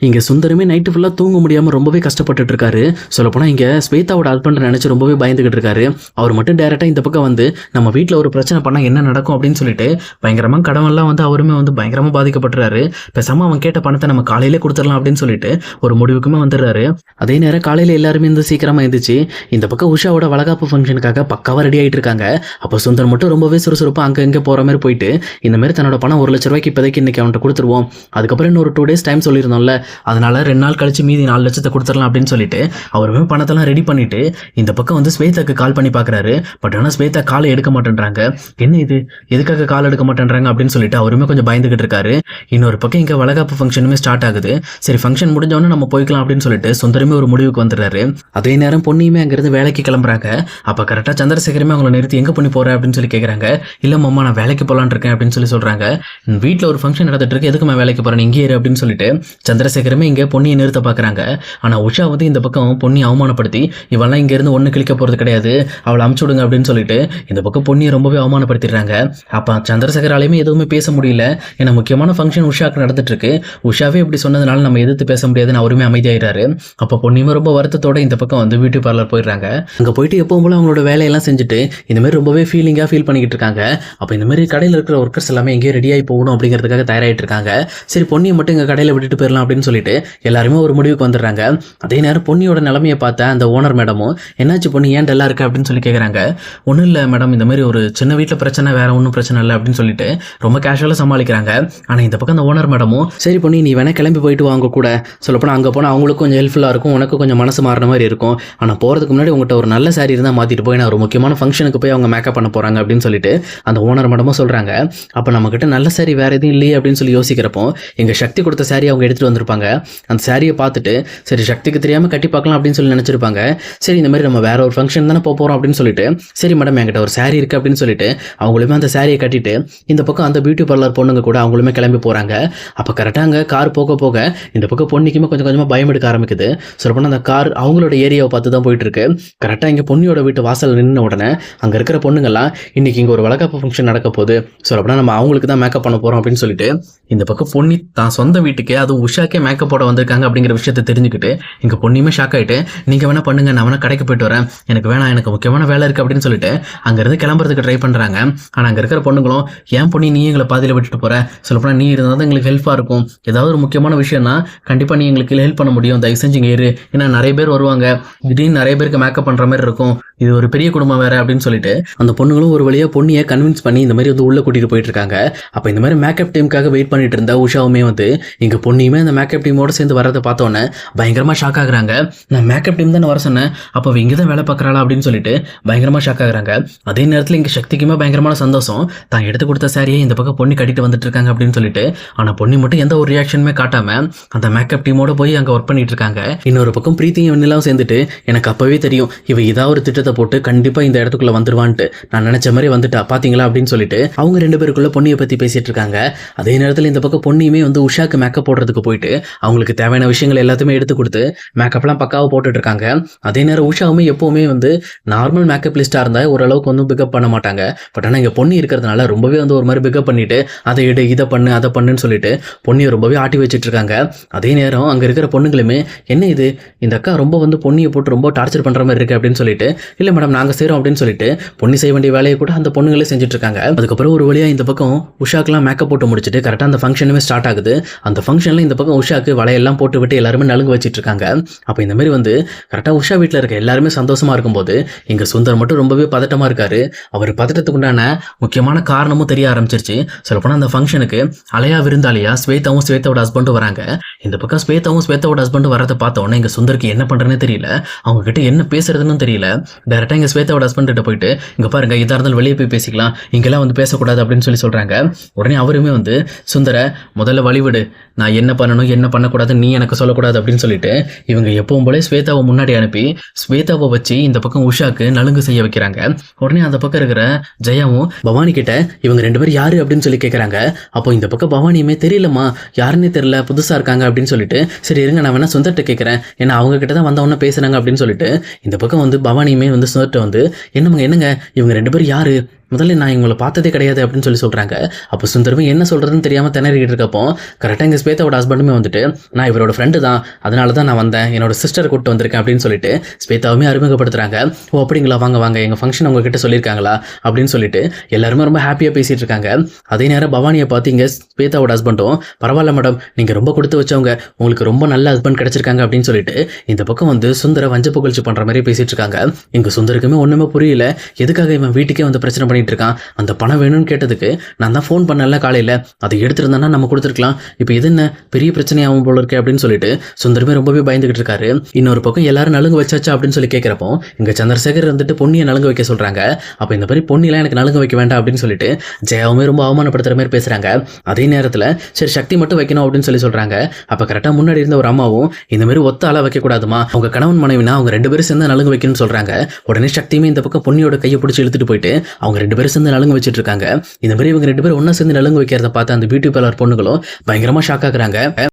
இங்க சுந்தரமே நைட்டு ஃபுல்லா தூங்க முடியாம ரொம்பவே கஷ்டப்பட்டுட்டு இருக்காரு. சொல்லப்போனா இங்க ஸ்வேதாவோட ஹஸ்பண்ட் நினைச்சு ரொம்பவே பயந்துகிட்டு இருக்காரு. அவர் மட்டும் டைரக்டா இந்த பக்கம் வந்து நம்ம வீட்ல ஒரு பிரச்சனை பண்ணா என்ன நடக்கும் அப்படின்னு சொல்லிட்டு பயங்கரமா கடன்லாம் வந்து அவருமே வந்து பயங்கரமா பாதிக்கப்பட்டுறாரு. பேசாம அவன் கேட்ட பணத்தை நம்ம காலையிலே கொடுத்துடலாம் அப்படின்னு சொல்லிட்டு ஒரு முடிவுக்குமே வந்துடுறாரு. அதே நேரம் காலையில எல்லாருமே வந்து சீக்கிரமா எந்திரிச்சு இந்த பக்கம் உஷாவோட வளகாப்பு ஃபங்க்ஷனுக்காக பக்காவா ரெடி ஆயிட்டு இருக்காங்க. அப்போ சுந்தர் மட்டும் ரொம்பவே சுறுசுறுப்பா அங்க இங்க போற மாதிரி போயிட்டு இந்த மாதிரி தன்னோட பணம் 1,00,000 இப்போதைக்கு இன்னைக்கு அவன்கிட்ட கொடுத்துருவோம், அதுக்கப்புறம் இன்னொரு 2 days டைம் சொல்லியிருந்தோம்ல, அதனால 2 நாள் கழிச்சு மீதி 4 லட்சத்தை கொடுத்துடலாம் அப்படின்னு சொல்லிட்டு அவருமே பணத்தெல்லாம் ரெடி பண்ணிட்டு இந்த பக்கம் வந்து ஸ்வேதாக்கு கால் பண்ணி பார்க்குறாரு. பட் ஆனால் ஸ்வேதா காலை எடுக்க மாட்டேன்றாங்க. என்ன இது, எதுக்காக கால் எடுக்க மாட்டேன்றாங்க அப்படின்னு சொல்லிட்டு அவருமே கொஞ்சம் பயந்துகிட்டு இருக்காரு. இன்னொரு பக்கம் இங்கே வளகாப்பு ஃபங்க்ஷனுமே ஸ்டார்ட் ஆகுது. சரி, ஃபங்க்ஷன் முடிஞ்சவொன்னே நம்ம போய்க்கலாம் அப்படின்னு சொல்லிட்டு சுந்தரமே ஒரு முடிவுக்கு வந்துடுறாரு. அதே நேரம் பொண்ணியுமே அங்கிருந்து வேலைக்கு கிளம்புறாங்க. அப்போ கரெக்டாக சந்திரசேகரமே அவங்களை நிறுத்தி எங்கே பண்ணி போற அப்படின்னு சொல்லி கேட்குறாங்க. இல்லை மாமா, நான் வேலைக்கு போகலான்னு இருக்கேன் அப்படின்னு சொல்லி சொல்றாங்க. வீட்டில் ஒரு ஃபங்க்ஷன் நடந்துட்டு இருக்கு, எதுக்கு நான் வேலைக்கு போறேன், இங்கே இரு அப்படின்னு சொல்லிட்டு சந்திரசேகரமே இங்கே பொன்னியை நிறுத்த பார்க்குறாங்க. ஆனால் உஷா வந்து இந்த பக்கம் பொன்னியை அவமானப்படுத்தி இவெல்லாம் இங்கேருந்து ஒன்று கிளிக்க போகிறது கிடையாது, அவளை அமுச்சு விடுங்க அப்படின்னு சொல்லிட்டு இந்த பக்கம் பொன்னியை ரொம்பவே அவமானப்படுத்திடுறாங்க. அப்போ சந்திரசேகராலையுமே எதுவுமே பேச முடியல. ஏன்னா முக்கியமான ஃபங்க்ஷன் உஷாக்கு நடந்துட்டு இருக்கு. உஷாவே இப்படி சொன்னதுனால நம்ம எதிர்த்து பேச முடியாதுன்னு அவருமே அமைதியாகிறாரு. அப்போ பொன்னியுமே ரொம்ப வருத்தத்தோட இந்த பக்கம் வந்து பியூட்டி பார்லர் போயிடுறாங்க. அங்கே போயிட்டு எப்பவும் போல அவங்களோட வேலையெல்லாம் செஞ்சுட்டு இந்த மாதிரி ரொம்பவே ஃபீலிங்காக ஃபீல் பண்ணிக்கிட்டு இருக்காங்க. அப்போ இந்த மாதிரி கடையில் இருக்கிற ஒர்க்கர்ஸ் எல்லாமே எங்கேயும் ரெடியாகி போகணும் அப்படிங்கிறதுக்காக தயாராகிட்டு இருக்காங்க. சரி, பொன்னியை மட்டும் எங்கள் கடையில் விட்டுட்டு போயிடலாம் அப்படின்னு சொல்லிட்டு எல்லாருமே ஒரு முடிவுக்கு வந்துடுறாங்க. அதே நேரம் பொன்னியோட நிலைமையை பார்த்த அந்த ஓனர் மேடமும் என்னாச்சு பொண்ணு, ஏன் டல்லா இருக்கு அப்படின்னு சொல்லி கேட்குறாங்க. ஒன்றும் இல்லை மேடம், இந்த மாதிரி ஒரு சின்ன வீட்டில் பிரச்சனை, வேற ஒன்றும் பிரச்சனை இல்லை அப்படின்னு சொல்லிட்டு ரொம்ப கேஷுவலாக சமாளிக்கிறாங்க. ஆனால் இந்த பக்கம் அந்த ஓனர் மேடமும் சரி பொண்ணு, நீ வேணா கிளம்பி போயிட்டு வாங்க கூட, சொல்லப்போனால் அங்கே போனால் அவங்களுக்கும் கொஞ்சம் ஹெல்ப்ஃபுல்லாக இருக்கும், உனக்கு கொஞ்சம் மனசு மாறின மாதிரி இருக்கும். ஆனால் போகிறதுக்கு முன்னாடி உங்கள்கிட்ட ஒரு நல்ல சாரி இருந்தால் மாற்றிட்டு போய் நான் ஒரு முக்கியமான ஃபங்க்ஷனுக்கு போய் அவங்க மேக்கப் பண்ண போகிறாங்க அப்படின்னு சொல்லிட்டு அந்த ஓனர் மேடமும் சொல்கிறாங்க. அப்போ நம்மக்கிட்ட நல்ல சாரி வேறு எதுவும் இல்லையே அப்படின்னு சொல்லி யோசிக்கிறப்போ எங்கள் சக்தி கொடுத்த சாரி அவங்க எடுத்துகிட்டு வந்திருப்பாங்க. அந்த சாரியை பார்த்துட்டு சரி சக்திக்கு தெரியாமல் கட்டி பார்க்கலாம் அப்படின்னு சொல்லி நினச்சிருப்பாங்க. சரி, இந்த மாதிரி நம்ம வேற ஒரு ஃபங்க்ஷன் தானே போகிறோம் அப்படின்னு சொல்லிட்டு சரி மேடம் என்கிட்ட ஒரு சாரி இருக்குது அப்படின்னு சொல்லிட்டு அவங்களுமே அந்த சாரியை கட்டிட்டு இந்த பக்கம் அந்த பியூட்டி பார்லர் பொண்ணுங்க கூட அவங்களுமே கிளம்பி போகிறாங்க. அப்போ கரெக்டாக அங்கே கார் போக போக இந்த பக்கம் பொண்ணுக்குமே கொஞ்சம் கொஞ்சமாக பயம் எடுக்க ஆரம்பிக்குது. சொல்லப்போனால் அந்த கார் அவங்களோட ஏரியாவை பார்த்து தான் போயிட்டு இருக்கு. கரெக்டாக இங்கே பொண்ணியோட வீட்டு வாசல் நின்ன உடனே அங்கே இருக்கிற பொண்ணுங்கள்லாம் இன்னைக்கு இங்கே ஒரு வளகாப்பு ஃபங்க்ஷன் நடக்க போகுது, சொல்லப்போனால் நம்ம அவங்களுக்கு தான் மேக்கப் பண்ண போகிறோம் அப்படின்னு சொல்லிட்டு இந்த பக்கம் பொன்னி தான் சொந்த வீட்டுக்கே, அதுவும் உஷாக்கே மேக்கப் போட வந்திருக்காங்க அப்படிங்கிற விஷயத்தை தெரிஞ்சுக்கிட்டு இங்கே பொண்ணியுமே ஷாக் ஆகிட்டு நீங்கள் வேணா பண்ணுங்க, நான் வேணா கடைக்கு போயிட்டு வரேன், எனக்கு வேணாம், எனக்கு முக்கியமான வேலை இருக்குது அப்படின்னு சொல்லிட்டு அங்கேருந்து கிளம்புறதுக்கு ட்ரை பண்ணுறாங்க. ஆனால் அங்கே இருக்கிற பொண்ணுங்களும் ஏன் பொண்ணி நீ எங்களை பாதியில் விட்டுட்டு போகிற, சொல்லப்போனால் நீ இருந்தால் தான் எங்களுக்கு ஹெல்ப்பாக இருக்கும், ஏதாவது ஒரு முக்கியமான விஷயம்னா கண்டிப்பாக நீ எங்களுக்கு ஹெல்ப் பண்ண முடியும், தயவு செஞ்சு இங்கே இரு, ஏன்னா நிறைய பேர் வருவாங்க, திடீர்னு நிறைய பேருக்கு மேக்கப் பண்ணுற மாதிரி இருக்கும், இது ஒரு பெரிய குடும்பம் வேறு அப்படின்னு சொல்லிட்டு அந்த பொண்ணுங்களும் ஒரு வழியாக பொண்ணியை கன்வின்ஸ் பண்ணி இந்த மாதிரி வந்து உள்ளே கூட்டிகிட்டு போயிட்டு இருக்காங்க. அப்போ இந்த மாதிரி மேக்கப் டீமுக்காக வெயிட் பண்ணிட்டு இருந்த உஷாவுமே வந்து இங்கே பொண்ணியுமே அந்த மேக்கப் டீமோடு சேர்ந்து வரதை பார்த்தோன்னே பயங்கரமாக ஷாக் ஆகுறாங்க. நான் மேக்கப் டீம் தான் வர சொன்னேன், அப்போ இங்கே தான் வேலை பார்க்குறாளா அப்படின்னு சொல்லிட்டு பயங்கரமாக ஷாக் ஆகுறாங்க. அதே நேரத்தில் இங்கே சக்திக்குமே பயங்கரமான சந்தோஷம், தான் எடுத்து கொடுத்த சாரியை இந்த பக்கம் பொண்ணி கட்டிட்டு வந்துட்டு இருக்காங்க அப்படின்னு சொல்லிட்டு. ஆனால் பொண்ணி மட்டும் எந்த ஒரு ரியாக்ஷனுமே காட்டாம அந்த மேக்கப் டீமோட போய் அங்கே ஒர்க் பண்ணிட்டு இருக்காங்க. இன்னொரு பக்கம் பிரீத்தியும் வெண்ணிலாவும் சேர்ந்துட்டு எனக்கு அப்பவே தெரியும் இவ ஏதாவது ஒரு திட்டத்தை போட்டு கண்டிப்பாக இந்த இடத்துக்குள்ள வந்துருவான்ட்டு, நான் நினைச்ச மாதிரி வந்துட்டா பாத்தீங்களா அப்படின்னு சொல்லிட்டு அவங்க 2 பேருக்குள்ள பொண்ணியை பற்றி பேசிட்டு இருக்காங்க. அதே நேரத்தில் இந்த பக்கம் பொண்ணியுமே வந்து உஷாக்கு மேக்கப் போடுறதுக்கு போயிட்டு அவங்களுக்கு தேவையான விஷயங்கள் எல்லாத்தையுமே எடுத்து கொடுத்து மேக்கப்லாம் பக்காவாக போட்டுட்டு இருக்காங்க. அதே நேரம் உஷாவுமே எப்பவுமே வந்து நார்மல் மேக்கப் லிஸ்ட்டாக இருந்தால் ஓரளவுக்கு வந்து பிக்கப் பண்ண மாட்டாங்க. பட் ஆனால் இங்கே பொண்ணி இருக்கிறதுனால ரொம்பவே வந்து ஒரு மாதிரி பிக்கப் பண்ணிட்டு அதை எடு, இதை பண்ணு, அதை பண்ணுன்னு சொல்லிட்டு பொண்ணியை ரொம்பவே ஆட்டி வச்சுட்டு இருக்காங்க. அதே நேரம் அங்கே இருக்கிற பொண்ணுங்களுமே என்ன இது, இந்த அக்கா ரொம்ப வந்து பொண்ணியை போட்டு ரொம்ப டார்ச்சர் பண்ணுற மாதிரி இருக்கு அப்படின்னு சொல்லிட்டு இல்லை மேடம் நாங்கள் செய்கிறோம் அப்படின்னு சொல்லிட்டு பொண்ணி செய்ய வேண்டிய வேலையை கூட அந்த பொண்ணுங்களே செஞ்சுட்டு இருக்காங்க. அதுக்கப்புறம் ஒரு வழியாக இந்த பக்கம் உஷாக்கெல்லாம் மேக்கப் போட்டு முடிச்சுட்டு கரெக்டாக அந்த ஃபங்க்ஷனுமே ஸ்டார்ட் ஆகுது. அந்த ஃபங்க்ஷனில் இந்த பக்கம் உஷாக்கு வலையெல்லாம் போட்டு விட்டு எல்லாருமே நலுங்கு வச்சுட்டு இருக்காங்க. அப்போ இந்த மாதிரி வந்து கரெக்டாக உஷா வீட்டில் இருக்க எல்லாருமே சந்தோஷமா இருக்கும்போது இங்கே சுந்தர் மட்டும் ரொம்பவே பதட்டமாக இருக்காரு. அவர் பதட்டத்துக்கு உண்டான முக்கியமான காரணமும் தெரிய ஆரம்பிச்சிருச்சு. சொல்லப்போனால் அந்த ஃபங்க்ஷனுக்கு அலையா விருந்தாளியா ஸ்வேதாவும் ஸ்வேதாவோட ஹஸ்பண்டும் வராங்க. இந்த பக்கம் ஸ்வேதாவும் ஸ்வேதாவோட ஹஸ்பண்டும் வரதை பார்த்தோன்னே இங்கே சுந்தருக்கு என்ன பண்ணுறதுனே தெரியல, அவங்க கிட்ட என்ன பேசுறதுன்னு தெரியல. டேரெக்டாக இங்கே ஸ்வேதாவோட ஹஸ்பண்ட் கிட்ட போயிட்டு இங்கே பாருங்க, இதாக இருந்தாலும் வெளியே போய் பேசிக்கலாம், இங்கெல்லாம் வந்து பேசக்கூடாது அப்படின்னு சொல்லி சொல்கிறாங்க. உடனே அவருமே வந்து சுந்தர முதல்ல வழிவிடு, நான் என்ன பண்ணணும் என்ன பண்ணக்கூடாது நீ எனக்கு சொல்லக்கூடாது அப்படின்னு சொல்லிட்டு இவங்க எப்பவும் போல ஸ்வேதாவை முன்னாடி அனுப்பி ஸ்வேதாவை வச்சு இந்த பக்கம் உஷாக்கு நலுங்கு செய்ய வைக்கிறாங்க. உடனே அந்த பக்கம் இருக்கிற ஜெயாவும் பவானி கிட்ட இவங்க 2 பேரும் யாரு அப்படின்னு சொல்லி கேட்குறாங்க. அப்போ இந்த பக்கம் பவானியுமே தெரியலம்மா, யாருன்னே தெரியல, புதுசாக இருக்காங்க அப்படின்னு சொல்லிட்டு சரி இருங்க நான் வேணா சுந்தர்கிட்ட கேட்குறேன், ஏன்னா அவங்க கிட்ட தான் வந்தவொன்னே பேசுகிறாங்க அப்படின்னு சொல்லிட்டு இந்த பக்கம் வந்து பவானியுமே வந்து சுந்தர்கிட்ட வந்து என்னங்க இவங்க 2 பேரும் யாரு, முதல்ல நான் இவங்களை பார்த்ததே கிடையாது அப்படின்னு சொல்கிறாங்க. அப்போ சுந்தரமே என்ன சொல்கிறதுன்னு தெரியாமல் திணறிக்கிட்டு இருக்கப்போ கரெக்டாக எங்கள் ஸ்வேதாவோட ஹஸ்பண்டுமே வந்துட்டு நான் இவரோட ஃப்ரெண்டு தான், அதனால தான் நான் வந்தேன், என்னோட சிஸ்டரை கூப்பிட்டு வந்திருக்கேன் அப்படின்னு சொல்லிட்டு ஸ்வேதாவுமே அறிமுகப்படுத்துகிறாங்க. ஓ அப்படிங்களா, வாங்க வாங்க, எங்கள் ஃபங்க்ஷன் உங்ககிட்ட சொல்லியிருக்காங்களா அப்படின்னு சொல்லிட்டு எல்லாருமே ரொம்ப ஹாப்பியாக பேசிகிட்டு இருக்காங்க. அதே நேரம் பவானியை பார்த்து இங்கே ஸ்வேதாவோட ஹஸ்பண்டும் பரவாயில்ல மேடம், நீங்கள் ரொம்ப கொடுத்து வச்சவங்க, உங்களுக்கு ரொம்ப நல்ல ஹஸ்பண்ட் கிடைச்சிருக்காங்க அப்படின்னு சொல்லிட்டு இந்த பக்கம் வந்து சுந்தர வஞ்ச புகழ்ச்சி பண்ணுற மாதிரி பேசிகிட்டு இருக்காங்க. இங்கே சுந்தருக்குமே ஒன்றுமே புரியல, எதுக்காக இவன் வீட்டுக்கே வந்து பிரச்சனை பண்ணிட்டு இருக்கான். அந்த பணம் வேணும்னு கேட்டதுக்கு நான் தான் ஃபோன் பண்ணல காலையில், அதை எடுத்துருந்தானா நம்ம கொடுத்துருக்கலாம், இப்போ இது என்ன பெரிய பிரச்சனையாகும் போல இருக்கு அப்படின்னு சொல்லிட்டு சுந்தரமே ரொம்பவே பயந்துகிட்டு இருக்காரு. இன்னொரு பக்கம் எல்லாரும் நலுங்கு வச்சாச்சா அப்படின்னு சொல்லி கேட்குறப்போ இங்கே சந்திரசேகர் வந்துட்டு பொன்னியை நலுங்கு வைக்க சொல்கிறாங்க. அப்போ இந்த மாதிரி பொன்னிலாம் எனக்கு நலுங்கு வைக்க வேண்டாம் அப்படின்னு சொல்லிட்டு ஜெயாவுமே ரொம்ப அவமானப்படுத்துகிற மாதிரி பேசுகிறாங்க. அதே நேரத்தில் சரி சக்தி மட்டும் வைக்கணும் அப்படின்னு சொல்லி சொல்கிறாங்க. அப்போ கரெக்டாக முன்னாடி இருந்த ஒரு அம்மாவும் இந்த மாதிரி ஒத்த ஆளாக வைக்கக்கூடாதுமா, அவங்க கணவன் மனைவினா அவங்க 2 பேரும் சேர்ந்து நலுங்கு வைக்கணும்னு சொல்கிறாங்க. உடனே சக்தியுமே இந்த பக்கம் பொன்னியோட கையை பிடிச்சி இழுத்துட்டு போயிட்டு அவங்க 2 பேரும் சேர்ந்து நலுங்கு வச்சுட்டு இருக்காங்க. இந்த மாதிரி இவங்க 2 பேரும் ஒன்றா சேர்ந்து நலுங்கு வைக்கிறத பார்த்து அந்த பியூட்டி பார்லர் பொண்ணுகளும் பயங்கரமாக ஷாக் ஆகுறாங்க.